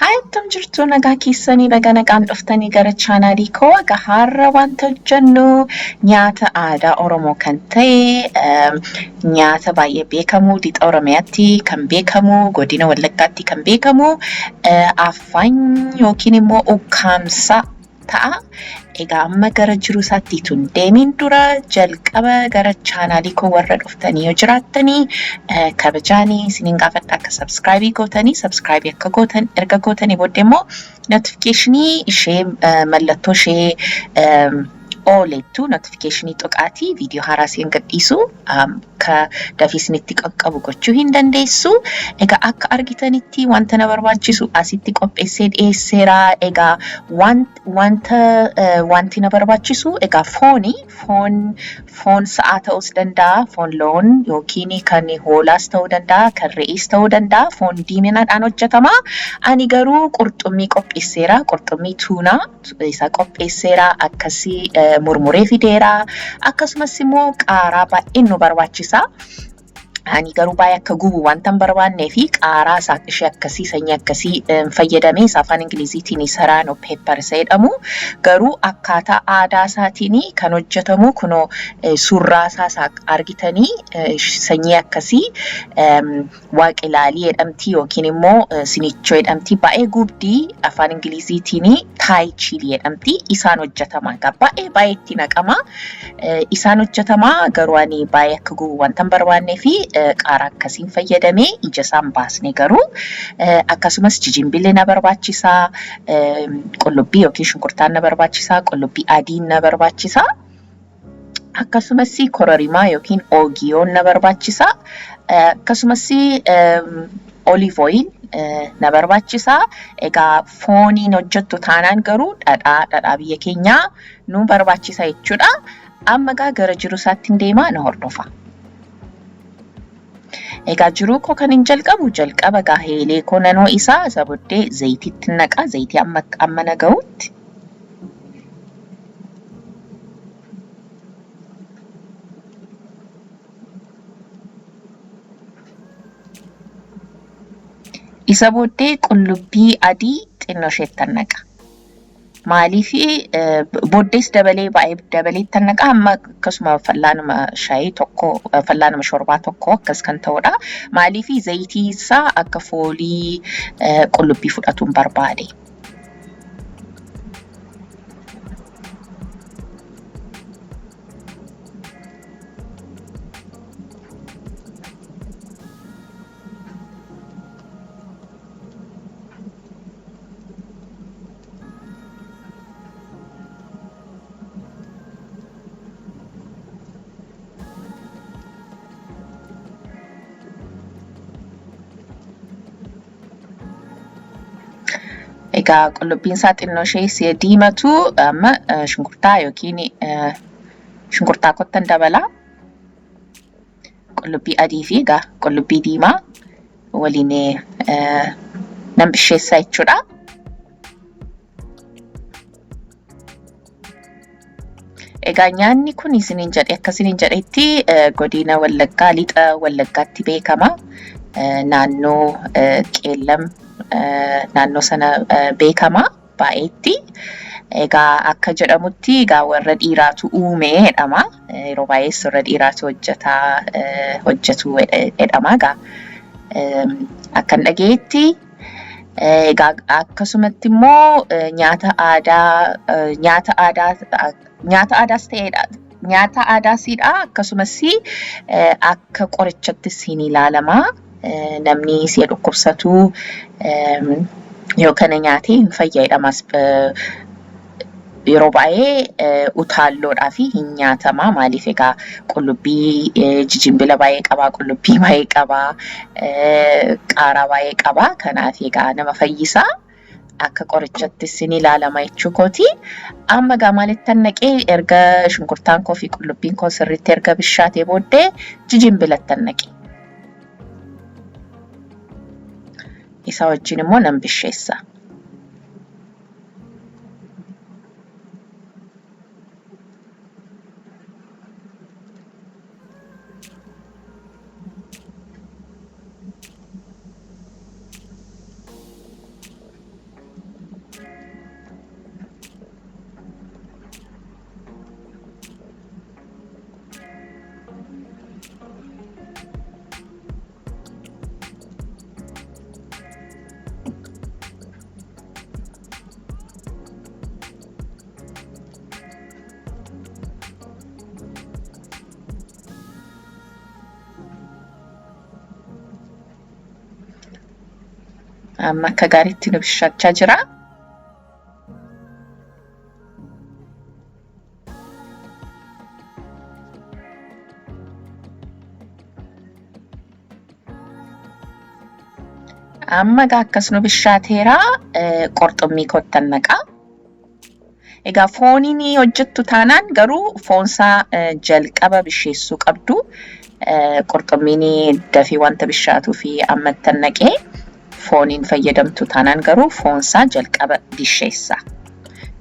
Akkam jirtu nagaa keessanii baga nagaan dhuftanii gara chaanaalii koo har'a wanta hojjennu nyaata aadaa Oromoo kan ta'e nyaata baay'ee beekamu lixa Oromiyaatti kan beekamu godina Wallaggaatti kan beekamu afaan yookiin immoo ukkaamsa ta'a. Egaa amma gara jiru isaatti tun deemin dura jalqaba gara chaanaalii koo warra dhuftanii yoo jiraattanii kabajaanii isiniin gaafadha akka subscribe gootanii subscribe akka gootan erga gootanii booddee immoo notificationii ishee mallattoo ishee oolettu notificationii tuqaatii viidiyoo haaraa isin gadhiisu ka dafii isinitti qaqqabu gochuu hin dandeessu. Egaa akka argitanitti wanta na barbaachisu asitti qopheessee dhiyeesseera. Egaa wanti na barbaachisu egaa foon sa'aa ta'uus danda'a, foon loon yookiin kan hoolaas ta'uu danda'a, kan re'ees ta'uu danda'a, foon diiminaadhaan hojjetama. Ani garuu qurxummii qopheesseera, qurxummii tuunaa isa qopheesseera akkasii murmuree fideera. Akkasumas immoo qaaraa baay'ee nu barbaachisa. Ani garuu baay'ee akka gubu wanta hin barbaannee fi qaaraa ishee akkasii sanyii akkasii fayyadamee afaan Ingiliziitiin Serrano pepper jedhamu. Garuu akkaataa aadaa isaatiin kan hojjetamu kunoo suuraa isaa argitanii sanyii akkasii waaqilaalii jedhamti yookiin immoo sinichoo jedhamti. Baay'ee gubdii afaan Ingiliziitiin Thai chili jedhamti. Isaan hojjetama. Baay'ee itti naqama. Isaan hojjetama garuu ani baay'ee akka gubu wanta hin barbaannee fi qaaraa akkasiin fayyadamee ija isaan baasne garuu akkasumas jijinbillee na barbaachisa, qullubbii yookiin shunkurtaan na barbaachisa, qullubbii adiin na barbaachisa. Akkasumas kororimaa yookiin oogiyoon na barbaachisa. Akkasumas olive oil na barbaachisa. Egaa fooniin hojjettu taanaan garuu dhadhaa biyya keenyaa nu barbaachisa jechuudha. Amma gara jiru isaatti hin deemaa na hordofa. Egaa jiruu koo kan hin jalqaba heelee koo nanoo isaa isa booddee zayitiitti naqa. Zayitii amma na ga'utti. Isa booddee qullubbii adii xinnoo isheetti naqa. Maaliif booddees dabaleetti naqa amma akkasuma fallaanuma shaayii tokko fallaanuma shorbaa tokko akkas kan ta'udha. Maaliif zayitii isaa akka foolii qullubbii fudhatuun barbaade. Egaa qullubbiin isaa xinnoo ishee diimatu amma shunkurtaa yookiin shunkurtaa kottan dabala. Qullubbii adii fi egaa qullubbii diimaa waliin nan bisheessa jechuudha. Egaa nyaanni kun akkasiniin jedhetti godina Wallaggaa lixa Wallaggaatti beekama. Naannoo Qeellam naannoo sana beekama baay'eetti. Egaa akka jedhamutti egaa warra dhiiraatu uume jedhama. Yeroo baay'ees warra dhiiraatu hojjetu jedhama. Egaa akkan dhageetti egaa akkasumatti immoo nyaata aadaasiidha. Akkasumas akka qorichaattis hin ilaalama. Namni si dhukkubsatu yoo kana nyaatee hin fayyadamas yeroo baay'ee utaalloodhaa fi hin nyaatama. Maaliif egaa qullubbii jijinbila baay'ee qaba, qullubbii baay'ee qaba, qaaraa baay'ee qaba. Kanaaf egaa nama fayyisa. Akka qorichaattis hin ilaalama jechuu kooti. Amma maalitti naqee erga shunkurtaan koo fi qullubbiin koo sirriitti erga bishaatee booddee jijinbilatti naqe. Isa wajjin immoo nan bisheessa. Amma akka gaariitti nu bishachaa jira. Amma akkas nu bishaateera qurxummii kottan naqaa. Egaa fooniin hojjettu taanaan garuu foonsaa jalqaba bisheessuu qabdu. Qurxummiin dafii wanta bishaatuu fi ammattan naqee fooniin fayyadamtu taanaan garuu foonsaa jalqaba bisheessa.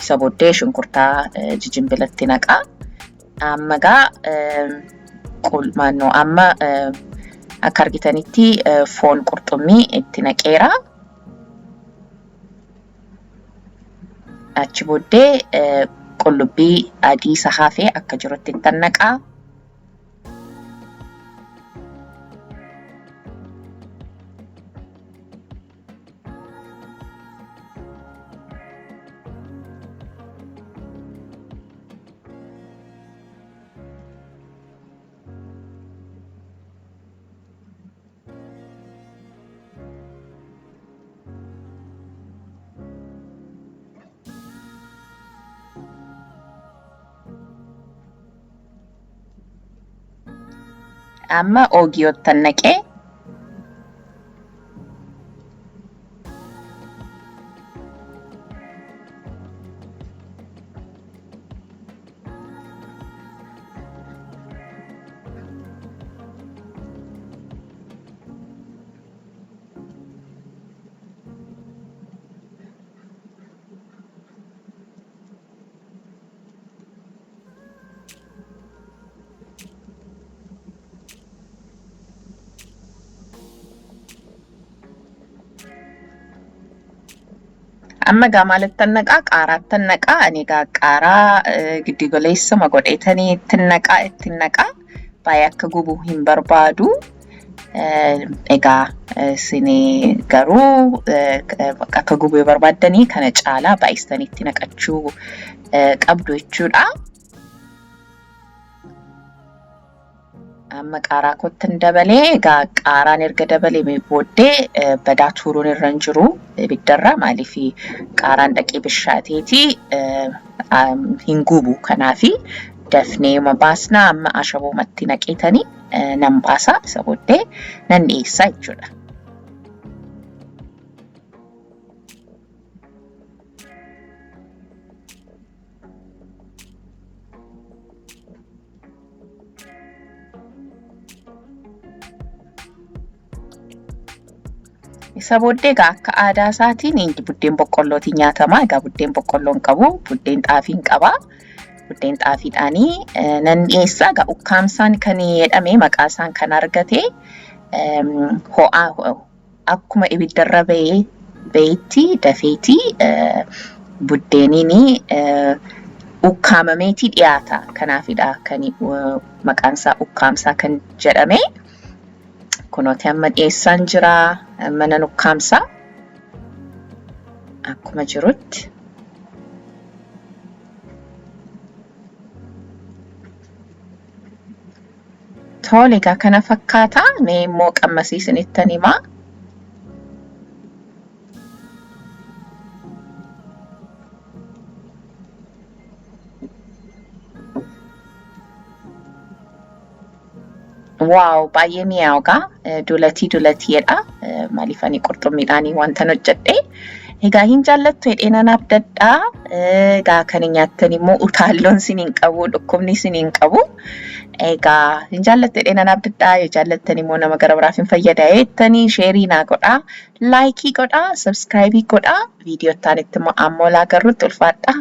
Isa booddee shunkurtaa jijimbilatti naqaa. Amma amma akka argitanitti foon qurxummii itti naqeera. Achi booddee qullubbii adii sahaafee akka jirutti itti naqaa. Amma oogiyottan naqee. Amma maalittan naqaa qaaraattan naqaa. Ani qaaraa giddu galeessuma godheetanii ittiin naqaa. Baay'ee akka gubu hin barbaadu. Egaa isin garuu akka gubuu barbaaddanii kana caalaa baay'istanii itti naqachuu qabdu jechuudha. Amma qaaraa kottan dabalee. Egaa qaaraan erga dabalee booddee badaa turuun irra hin jiru ibiddarra. Maaliif qaaraan dhaqee bishaateeti hin gubu. Kanaafi dafnee baasna. Amma ashaboomatti naqeetanii nan baasa. Isa booddee nan dhiyeessa jechuudha. Isa booddee akka aadaa isaatiin buddeen boqqollootiin nyaatama. Egaa buddeen boqqolloon qabu, buddeen xaafiin qaba. Buddeen xaafiidhaanii nan dhiyeessa. Egaa ukkaamsaan kan jedhame maqaa isaan kan argate ho'aa akkuma ibiddarra baheetti dafeeti buddeeniin ukkaamameeti dhiyaata. Kanaafidha kan maqaan isaa ukkaamsaa kan jedhame. Kunooti amma dhiyeessaan jira. Amma nan ukkaamsa akkuma jirutti. Tole egaa kana fakkaata. Mee immoo qammasiisinittan himaa. Wow, baay'ee mi'aawaa. Dulatiidha. Maaliif ani qurxummiidhaan wanta hojjedhe. Egaa hin jaallattu jedhee nan abdadhaa. Egaa kan nyaattan immoo utaalloon isiniin qabu, dhukkubni isiniin qabu. Egaa hin jaallattu jedhee nan abdadhaa. Yoo jaallattan immoo nama gara biraaf hin fayyada jettanii sheerii naa godhaa, laayikii godhaa, sabskiraayibii godhaa. Viidiyoo itti aanutti immoo ammoo laa garruutti ulfaadhaa.